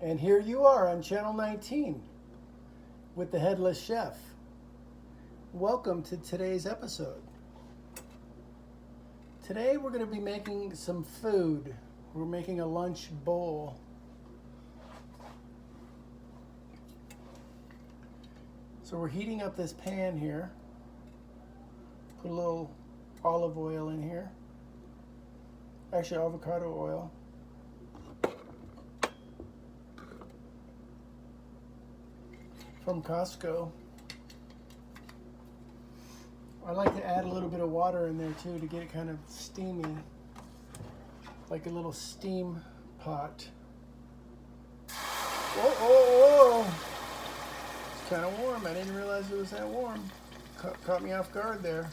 And here you are on Channel 19 with the Headless Chef. Welcome to today's episode. Today we're going to be making some food. We're making a lunch bowl. So we're heating up this pan here. Put a little olive oil in here. Actually, avocado oil. From Costco. I like to add a little bit of water in there too to get it kind of steamy, like a little steam pot. Whoa, whoa, whoa! It's kind of warm. I didn't realize it was that warm. Caught me off guard there.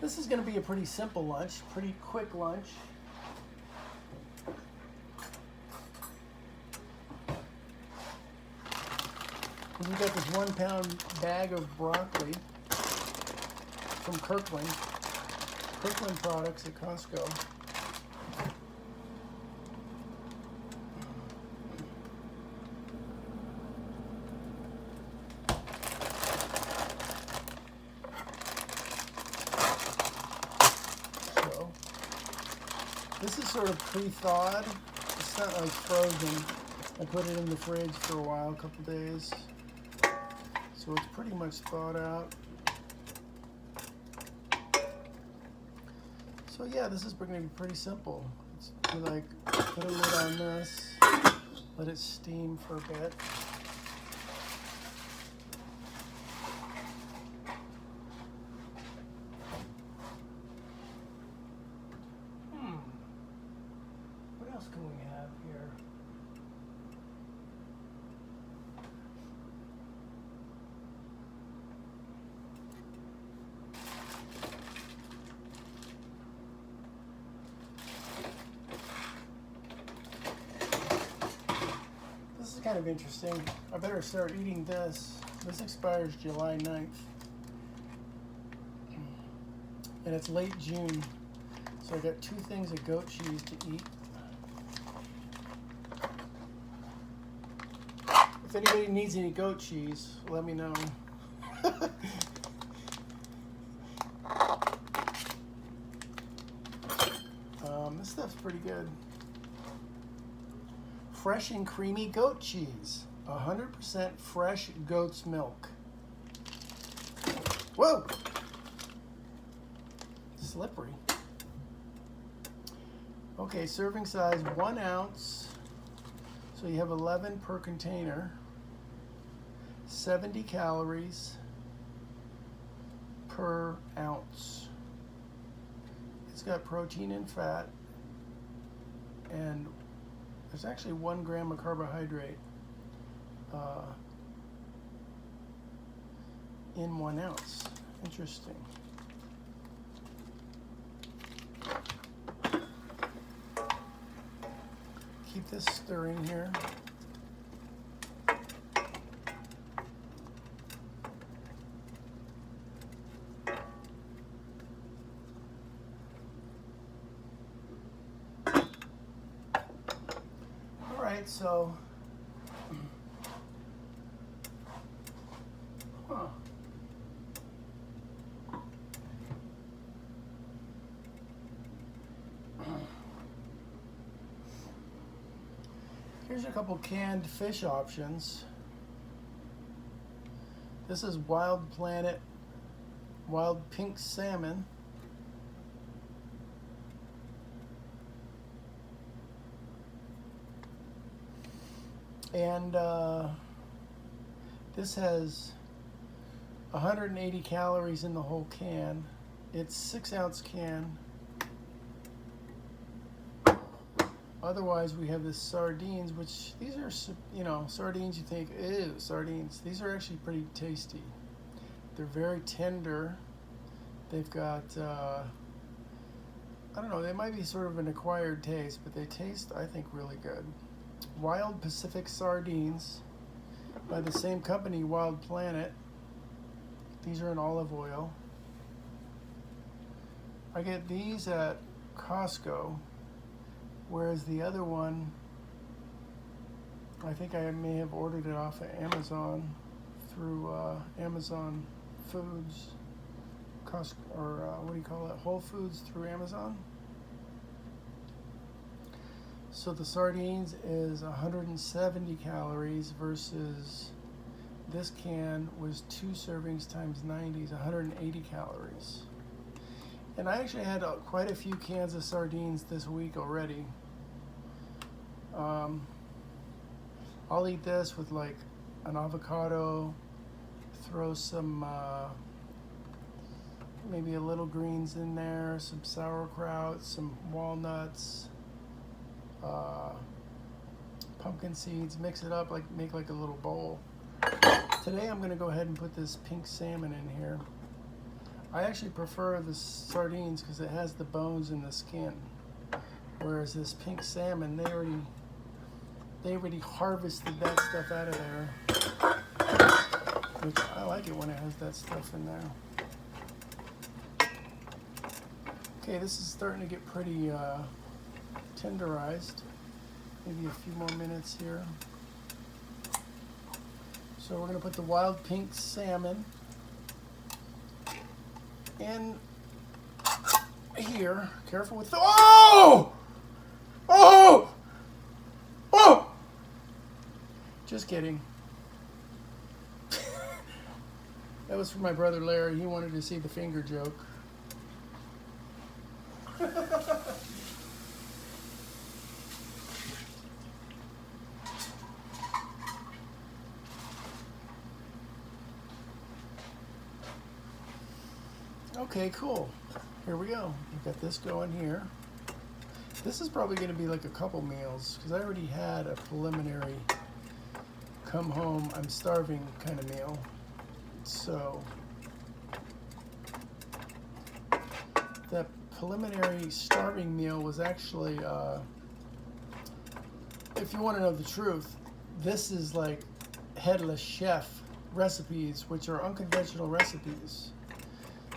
This is going to be a pretty simple lunch, pretty quick lunch. We got this 1 pound bag of broccoli from Kirkland products at Costco. This is sort of pre-thawed. It's not like frozen. I put it in the fridge for a while, a couple days. So it's pretty much thawed out. So yeah, this is going to be pretty simple. It's like put a lid on this, let it steam for a bit. What else can we have here? This is kind of interesting. I better start eating this. This expires July 9th. And it's late June. So I got 2 things of goat cheese to eat. If anybody needs any goat cheese, let me know. This stuff's pretty good. Fresh and creamy goat cheese. 100% fresh goat's milk. Whoa! Slippery. Okay, serving size 1 ounce. So you have 11 per container. 70 calories per ounce. It's got protein and fat. And there's actually 1 gram of carbohydrate in 1 ounce. Interesting. Keep this stirring here. All right, so here's a couple canned fish options. This is Wild Planet Wild Pink Salmon. And this has 180 calories in the whole can. It's 6 ounce can. Otherwise, we have this sardines, which these are, you know, sardines you think, ew, sardines. These are actually pretty tasty. They're very tender. They've got, I don't know, they might be sort of an acquired taste, but they taste, I think, really good. Wild Pacific sardines by the same company, Wild Planet. These are in olive oil. I get these at Costco, whereas the other one, I think I may have ordered it off of Amazon through Amazon Foods, Costco, or what do you call it, Whole Foods through Amazon. So the sardines is 170 calories versus this can was 2 servings times 90 is 180 calories. And I actually had quite a few cans of sardines this week already. I'll eat this with like an avocado, throw some maybe a little greens in there, some sauerkraut, some walnuts, pumpkin seeds, mix it up, like make like a little bowl. Today I'm going to go ahead and put this pink salmon in here. I actually prefer the sardines because it has the bones and the skin, whereas this pink salmon, they already harvested that stuff out of there, which I like it when it has that stuff in there. Okay, this is starting to get pretty tenderized. Maybe a few more minutes here. So we're going to put the wild pink salmon in here. Careful with the... Oh! Oh! Oh! Just kidding. That was for my brother Larry. He wanted to see the finger joke. Okay, cool. Here we go. We've got this going here. This is probably going to be like a couple meals because I already had a preliminary come home, I'm starving kind of meal. So that preliminary starving meal was actually, if you want to know the truth, this is like Headless Chef recipes, which are unconventional recipes.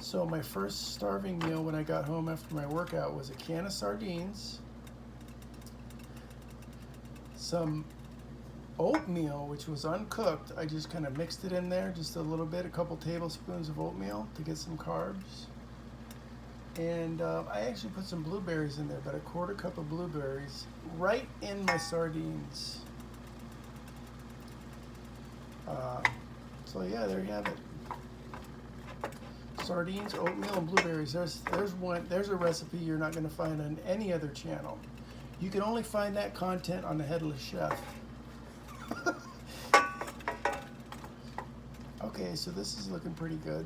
So my first starving meal when I got home after my workout was a can of sardines, some oatmeal, which was uncooked. I just kind of mixed it in there, just a little bit, a couple tablespoons of oatmeal to get some carbs. And I actually put some blueberries in there, about a quarter cup of blueberries, right in my sardines. So yeah, there you have it. Sardines, oatmeal, and blueberries. There's a recipe you're not going to find on any other channel. You can only find that content on the Headless Chef. Okay, so this is looking pretty good.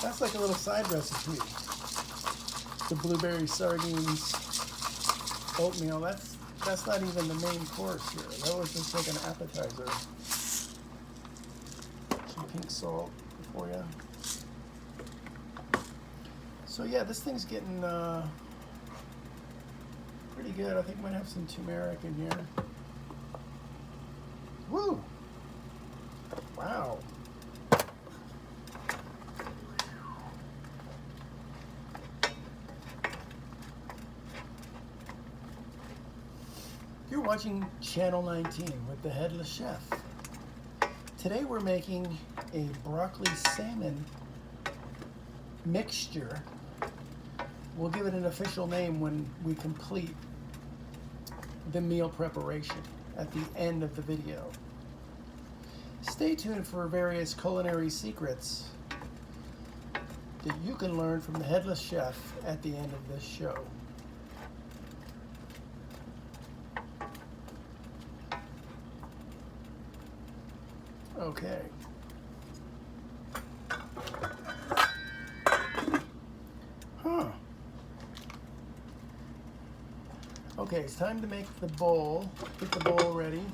That's like a little side recipe. The blueberry sardines, oatmeal. That's not even the main course here. That was just like an appetizer. Some pink salt for you. So yeah, this thing's getting pretty good. I think I might have some turmeric in here. Woo! Wow. You're watching Channel 19 with the Headless Chef. Today we're making a broccoli salmon mixture. We'll give it an official name when we complete the meal preparation at the end of the video. Stay tuned for various culinary secrets that you can learn from the Headless Chef at the end of this show. Okay. Huh. Okay, it's time to make the bowl. Get the bowl ready.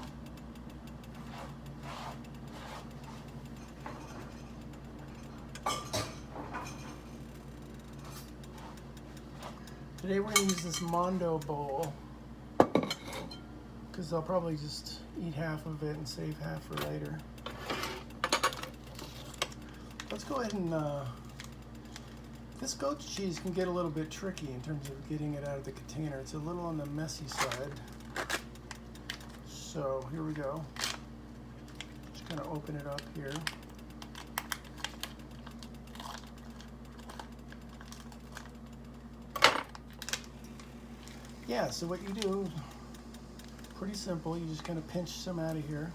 Today we're going to use this Mondo bowl because I'll probably just eat half of it and save half for later. let's go ahead and, this goat cheese can get a little bit tricky in terms of getting it out of the container. It's a little on the messy side. So here we go. Just gonna open it up here. Yeah, so what you do, pretty simple, you just kind of pinch some out of here.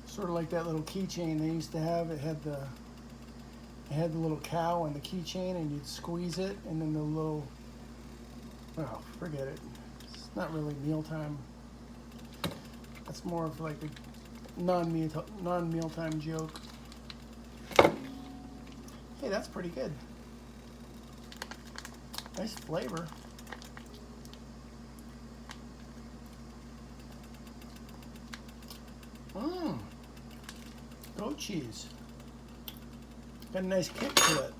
Sort of like that little keychain they used to have. It had the little cow on the keychain, and you'd squeeze it, and then the little, well, forget it. It's not really mealtime. That's more of like a non-mealtime joke. Hey, that's pretty good. Nice flavor. Goat cheese. Got a nice kick to it.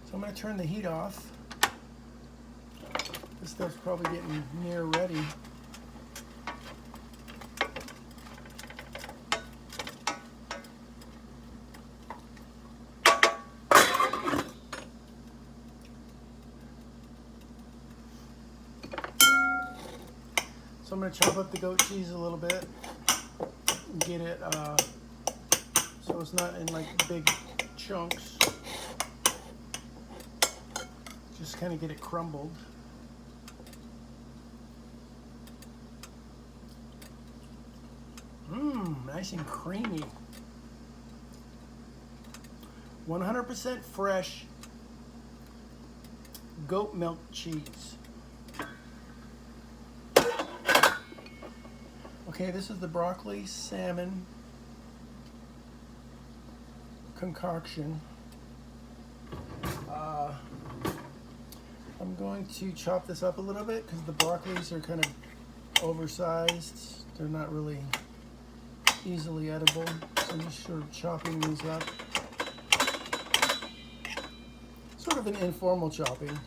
So I'm going to turn the heat off. This stuff's probably getting near ready. So I'm going to chop up the goat cheese a little bit and get it so it's not in like big chunks. Just kind of get it crumbled. Nice and creamy. 100% fresh goat milk cheese. Okay, this is the broccoli salmon concoction. I'm going to chop this up a little bit because the broccolis are kind of oversized. They're not really easily edible. So I'm just sort of chopping these up. Sort of an informal chopping.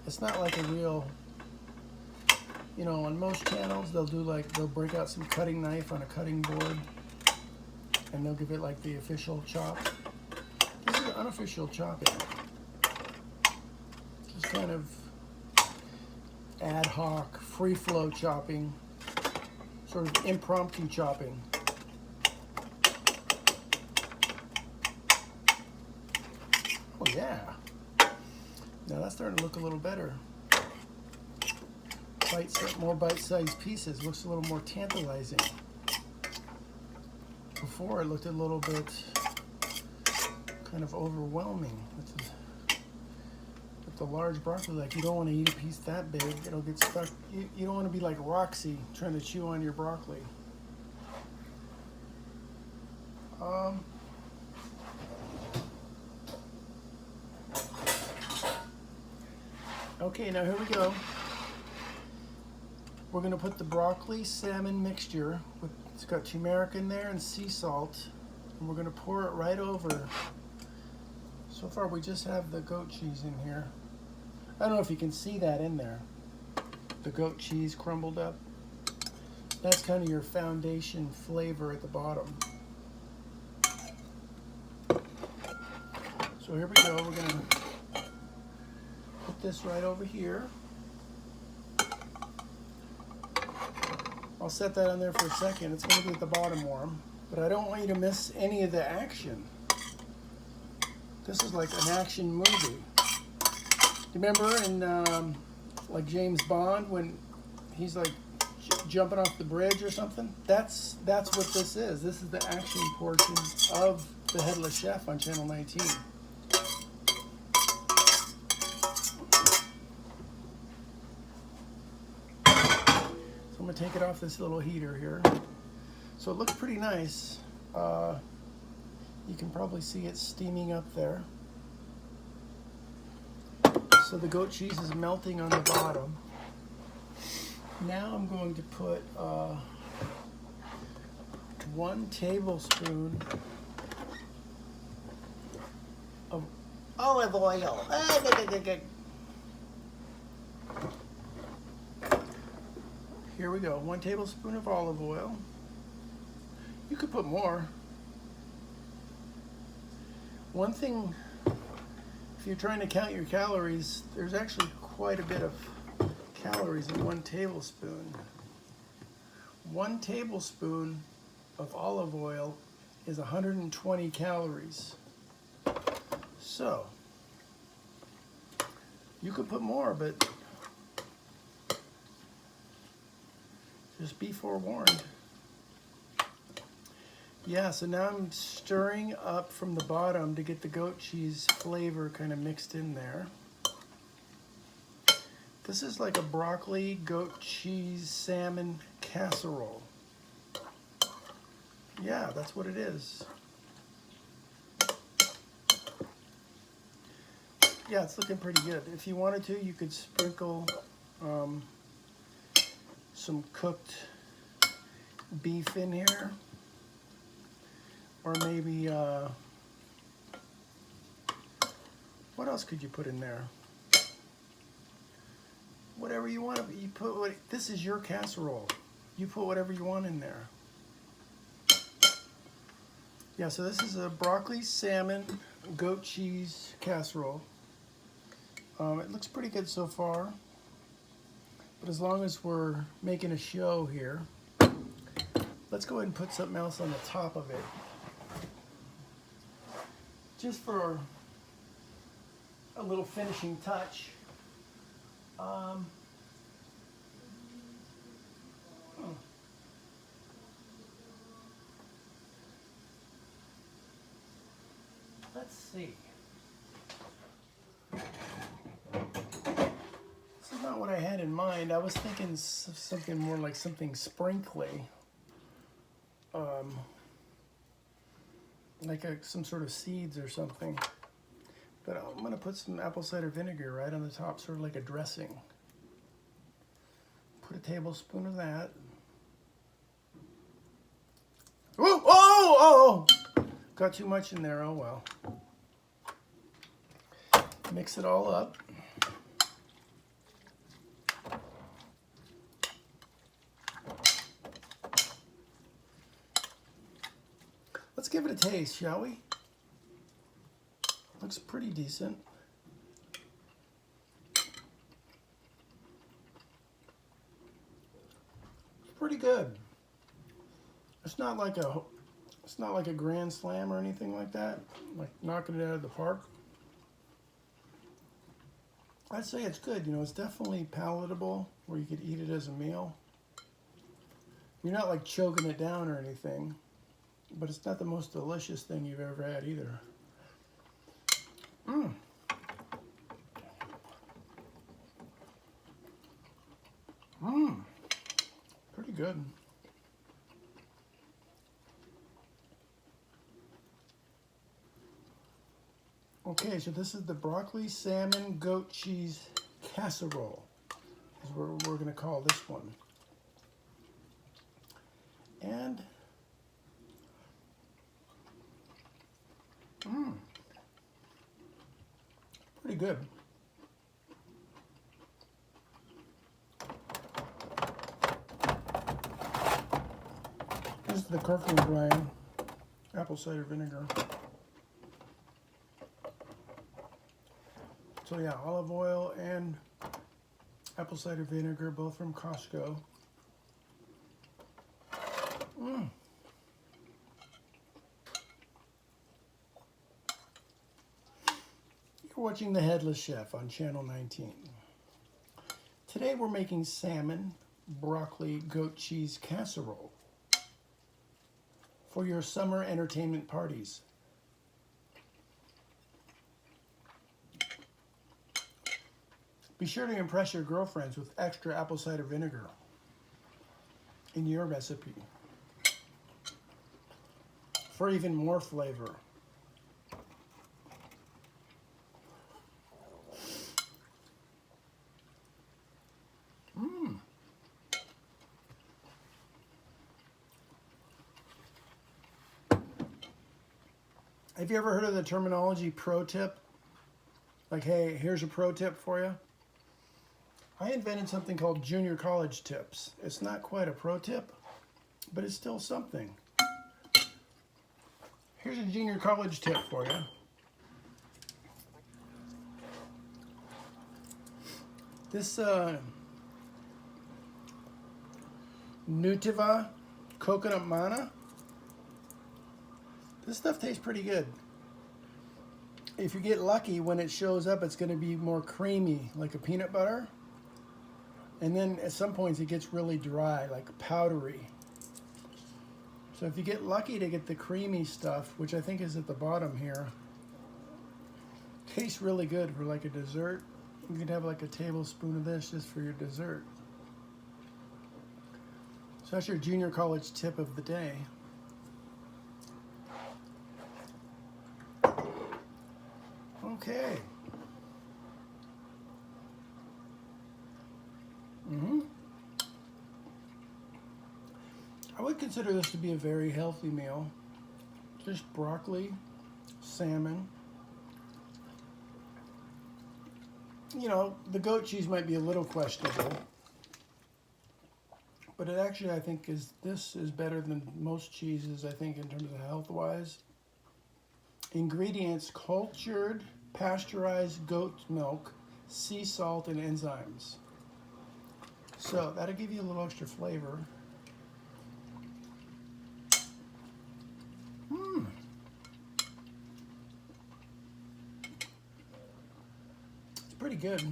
It's not like a real, you know, on most channels they'll break out some cutting knife on a cutting board and they'll give it like the official chop. This is unofficial chopping. Just kind of ad hoc, free flow chopping, sort of impromptu chopping. Oh yeah. Now that's starting to look a little better. More bite-sized pieces. Looks a little more tantalizing. Before it looked a little bit kind of overwhelming with the large broccoli. Like, you don't want to eat a piece that big. It'll get stuck. You don't want to be like Roxy trying to chew on your broccoli. Okay, now here we go. We're going to put the broccoli salmon mixture, it's got turmeric in there and sea salt, and we're going to pour it right over. So far we just have the goat cheese in here. I don't know if you can see that in there. The goat cheese crumbled up. That's kind of your foundation flavor at the bottom. So here we go. We're going to put this right over here. I'll set that on there for a second. It's going to be at the bottom warm, but I don't want you to miss any of the action. This is like an action movie. Remember in like James Bond when he's like jumping off the bridge or something? That's what this is. This is the action portion of the Headless Chef on Channel 19. I'm going to take it off this little heater here. So it looks pretty nice. You can probably see it steaming up there. So the goat cheese is melting on the bottom. Now I'm going to put 1 tablespoon of olive oil. Here we go, 1 tablespoon of olive oil. You could put more. One thing, if you're trying to count your calories, there's actually quite a bit of calories in 1 tablespoon. 1 tablespoon of olive oil is 120 calories. So, you could put more, but just be forewarned. Yeah, so now I'm stirring up from the bottom to get the goat cheese flavor kind of mixed in there. This is like a broccoli, goat cheese, salmon casserole. Yeah, that's what it is. Yeah, it's looking pretty good. If you wanted to, you could sprinkle some cooked beef in here. Or maybe, what else could you put in there? Whatever you want. You put this is your casserole. You put whatever you want in there. Yeah, so this is a broccoli, salmon, goat cheese casserole. It looks pretty good so far. But as long as we're making a show here, let's go ahead and put something else on the top of it. Just for a little finishing touch. Let's see. This is not what I had in mind. I was thinking something more like something sprinkly. Like some sort of seeds or something. But I'm going to put some apple cider vinegar right on the top, sort of like a dressing. Put a tablespoon of that. Whoa! Oh! Got too much in there, oh well. Mix it all up. Let's give it a taste, shall we? Looks pretty decent. It's pretty good. It's not like a grand slam or anything like that, like knocking it out of the park. I'd say it's good. You know, it's definitely palatable where you could eat it as a meal. You're not like choking it down or anything. But it's not the most delicious thing you've ever had either. Pretty good. Okay, so this is the broccoli, salmon, goat cheese casserole. Is what we're going to call this one. And pretty good. This is the Kirkland brand apple cider vinegar. So yeah, olive oil and apple cider vinegar, both from Costco. You're watching The Headless Chef on Channel 19. Today we're making salmon, broccoli, goat cheese casserole for your summer entertainment parties. Be sure to impress your girlfriends with extra apple cider vinegar in your recipe for even more flavor. Have you ever heard of the terminology pro tip? Like, hey, here's a pro tip for you. I invented something called junior college tips. It's not quite a pro tip, but it's still something. Here's a junior college tip for you. This Nutiva coconut manna, this stuff tastes pretty good. If you get lucky, when it shows up, it's going to be more creamy, like a peanut butter. And then at some points it gets really dry, like powdery. So if you get lucky to get the creamy stuff, which I think is at the bottom here, tastes really good for like a dessert. You could have like a tablespoon of this just for your dessert. So that's your junior college tip of the day. Okay. I would consider this to be a very healthy meal. Just broccoli, salmon. You know, the goat cheese might be a little questionable, but it actually, I think, this is better than most cheeses, I think, in terms of health-wise. Ingredients: cultured, pasteurized goat milk, sea salt, and enzymes. So that'll give you a little extra flavor. It's pretty good.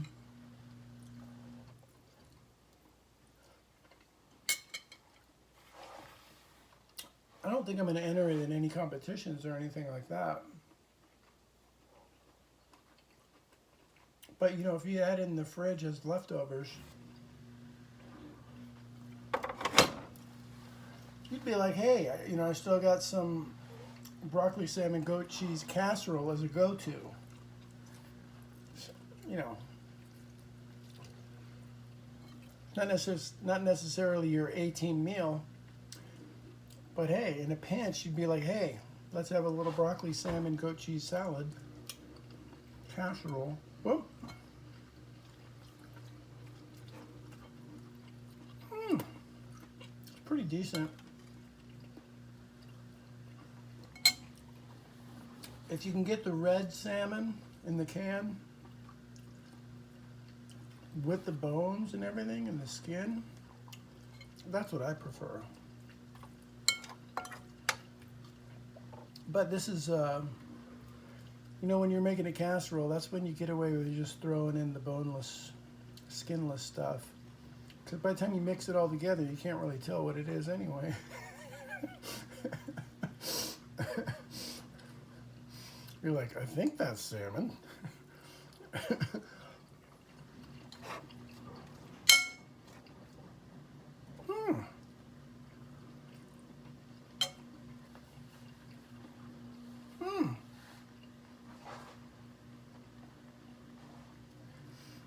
I don't think I'm going to enter it in any competitions or anything like that. But, you know, if you had it in the fridge as leftovers, you'd be like, hey, you know, I still got some broccoli, salmon, goat cheese casserole as a go-to. You know, not necessarily your A-team meal, but hey, in a pinch, you'd be like, hey, let's have a little broccoli, salmon, goat cheese salad, casserole. Whoa. It's pretty decent. If you can get the red salmon in the can with the bones and everything and the skin, that's what I prefer. But this is, you know, when you're making a casserole, that's when you get away with just throwing in the boneless, skinless stuff. Because by the time you mix it all together, you can't really tell what it is anyway. You're like, I think that's salmon.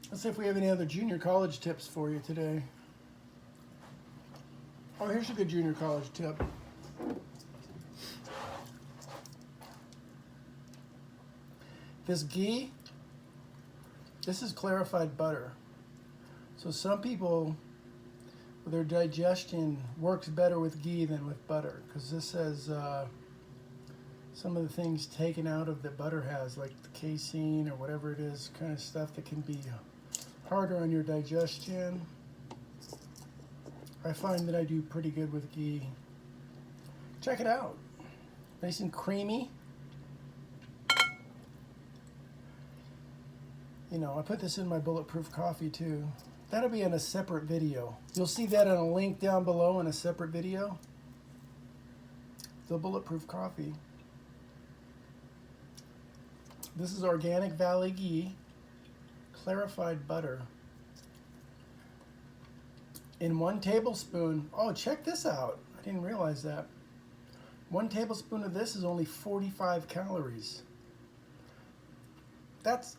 Let's see if we have any other junior college tips for you today. Oh, here's a good junior college tip. This ghee, this is clarified butter. So some people, their digestion works better with ghee than with butter, because this has some of the things taken out of that butter has, like the casein or whatever it is, kind of stuff that can be harder on your digestion. I find that I do pretty good with ghee. Check it out. Nice and creamy. You know, I put this in my bulletproof coffee too. That'll be in a separate video. You'll see that on a link down below in a separate video. The bulletproof coffee. This is organic Valley ghee, clarified butter. In 1 tablespoon, oh, check this out. I didn't realize that. 1 tablespoon of this is only 45 calories. That's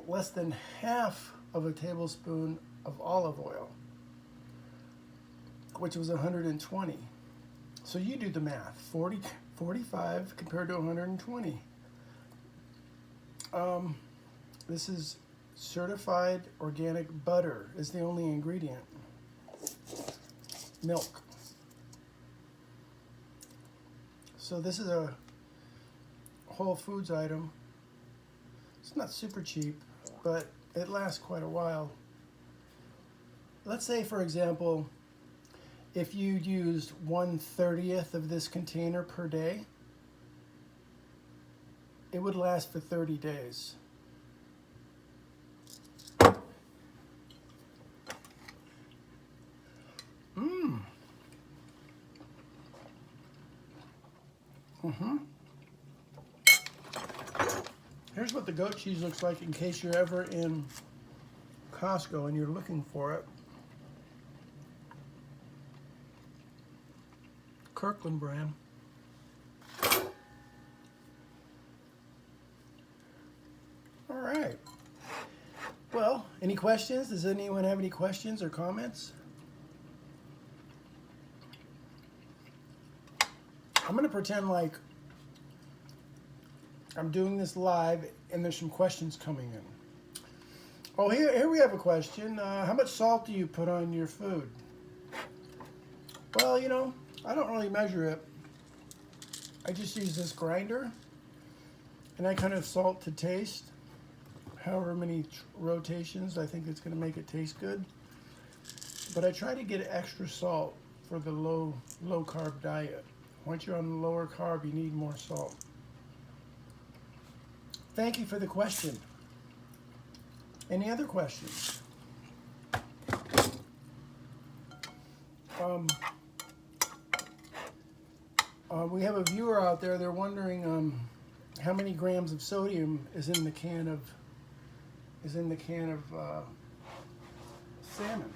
less than half of a tablespoon of olive oil, which was 120. So you do the math, 45 compared to 120. This is certified organic butter is the only ingredient. Milk. So this is a Whole Foods item. It's not super cheap, but it lasts quite a while. Let's say, for example, if you used 1/30th of this container per day, it would last for 30 days. Here's what the goat cheese looks like in case you're ever in Costco and you're looking for it. Kirkland brand. All right. Well, any questions? Does anyone have any questions or comments? I'm going to pretend like I'm doing this live and there's some questions coming in. Oh, here we have a question. How much salt do you put on your food? Well, you know, I don't really measure it. I just use this grinder and I kind of salt to taste. However many rotations, I think it's going to make it taste good. But I try to get extra salt for the low carb diet. Once you're on the lower carb, you need more salt. Thank you for the question. Any other questions? We have a viewer out there. They're wondering how many grams of sodium is in the can of salmon.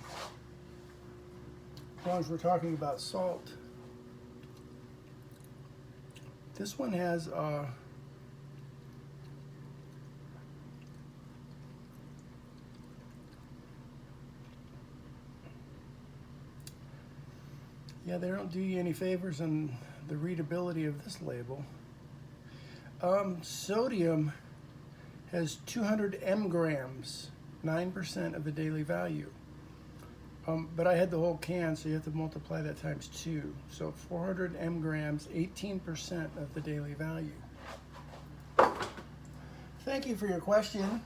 As long as we're talking about salt, this one has yeah, they don't do you any favors on the readability of this label. Sodium has 200 mgrams, 9% of the daily value. But I had the whole can, so you have to multiply that times 2. So 400 mgrams, 18% of the daily value. Thank you for your question.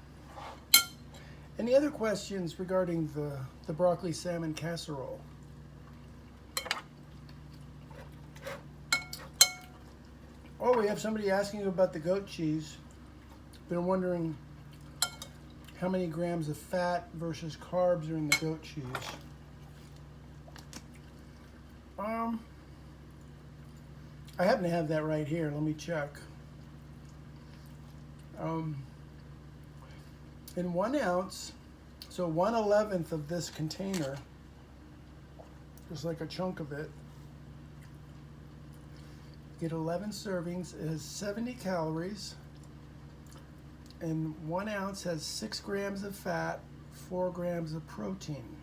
Any other questions regarding the broccoli salmon casserole? Oh, we have somebody asking about the goat cheese. Been wondering how many grams of fat versus carbs are in the goat cheese. I happen to have that right here. Let me check. In 1 ounce, so 1/11 of this container, just like a chunk of it, get 11 servings. It has 70 calories. And 1 ounce has 6 grams of fat, 4 grams of protein.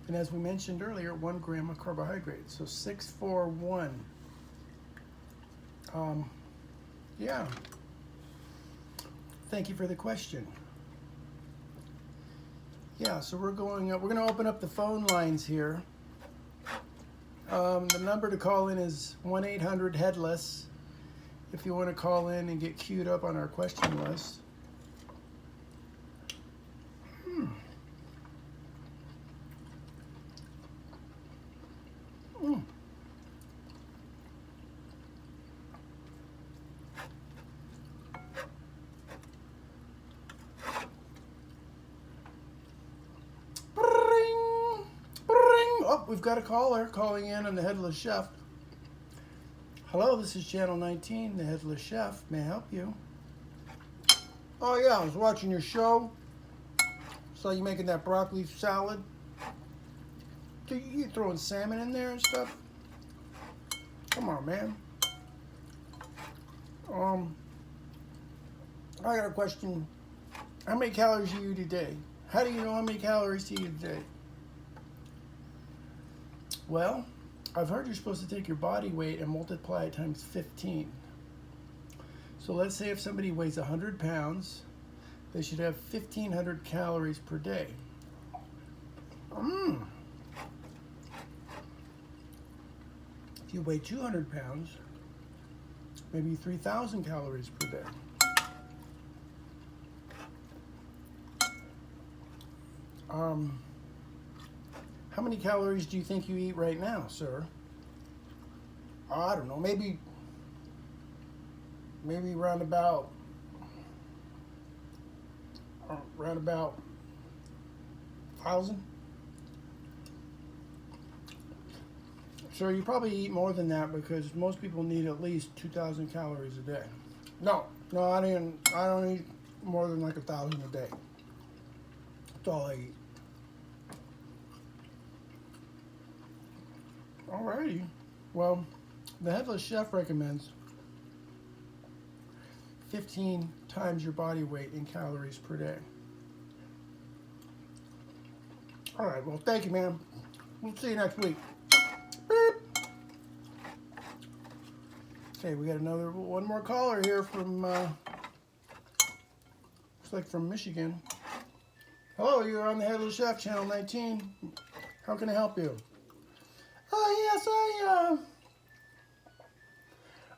And as we mentioned earlier, 1 gram of carbohydrates. So 6, 4, 1. Yeah. Thank you for the question. Yeah, so we're going to open up the phone lines here. The number to call in is 1-800-HEADLESS if you want to call in and get queued up on our question list. Oh, we've got a caller calling in on the Headless Chef. Hello, this is Channel 19, the Headless Chef. May I help you? Oh yeah, I was watching your show. Saw you making that broccoli salad. You throwing salmon in there and stuff? Come on, man. I got a question. How many calories do you eat a day? How do you know how many calories you eat a day? Well, I've heard you're supposed to take your body weight and multiply it times 15. So let's say if somebody weighs 100 pounds, they should have 1,500 calories per day. If you weigh 200 pounds, maybe 3,000 calories per day. How many calories do you think you eat right now, sir? I don't know, maybe around about 1,000. Sir, you probably eat more than that because most people need at least 2,000 calories a day. No, I don't eat more than like 1,000 a day. That's all I eat. Alrighty. Well, the Headless Chef recommends 15 times your body weight in calories per day. All right, well, thank you, man. We'll see you next week. Beep. Okay, we got one more caller here from, looks like from Michigan. Hello, you're on the Headless Chef, Channel 19. How can I help you? Oh, yes,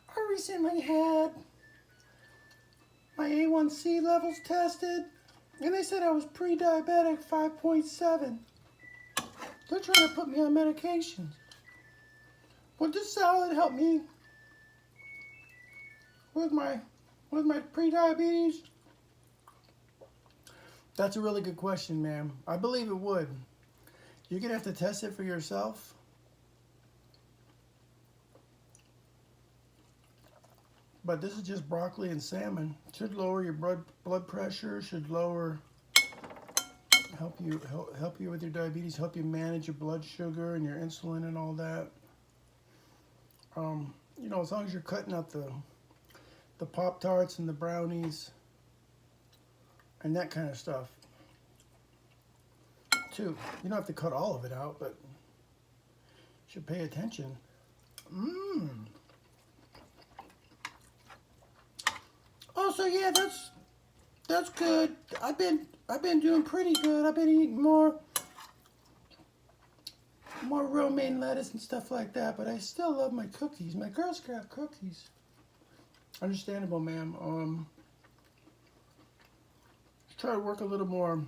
I recently had my A1C levels tested, and they said I was pre-diabetic 5.7. They're trying to put me on medications. Would this salad help me with my pre-diabetes? That's a really good question, ma'am. I believe it would. You're going to have to test it for yourself. But this is just broccoli and salmon. Should lower your blood pressure, should help you with your diabetes, help you manage your blood sugar and your insulin and all that. You know, as long as you're cutting out the Pop-Tarts and the brownies and that kind of stuff. Too. You don't have to cut all of it out, but you should pay attention. Oh, so yeah, that's good. I've been doing pretty good. I've been eating more romaine lettuce and stuff like that, but I still love my cookies. My Girl Scout cookies. Understandable, ma'am. Try to work a little more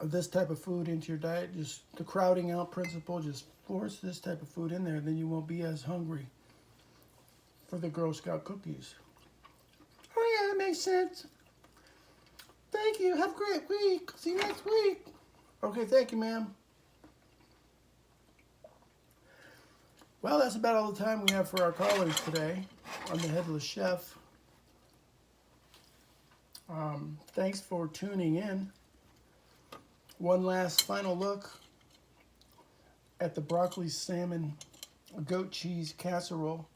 of this type of food into your diet. Just the crowding out principle. Just force this type of food in there, then you won't be as hungry for the Girl Scout cookies. Oh yeah, that makes sense. Thank you. Have a great week. See you next week. Okay, thank you, ma'am. Well, that's about all the time we have for our callers today on the Headless Chef. Thanks for tuning in. One last final look at the broccoli, salmon, goat cheese casserole,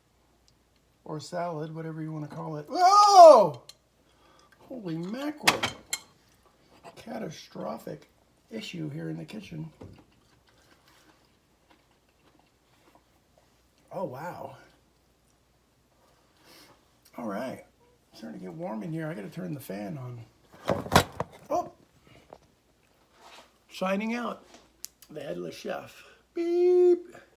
or salad, whatever you want to call it. Oh! Holy mackerel. Catastrophic issue here in the kitchen. Oh, wow. All right. It's starting to get warm in here. I got to turn the fan on. Oh! Signing out. The Headless Chef. Beep.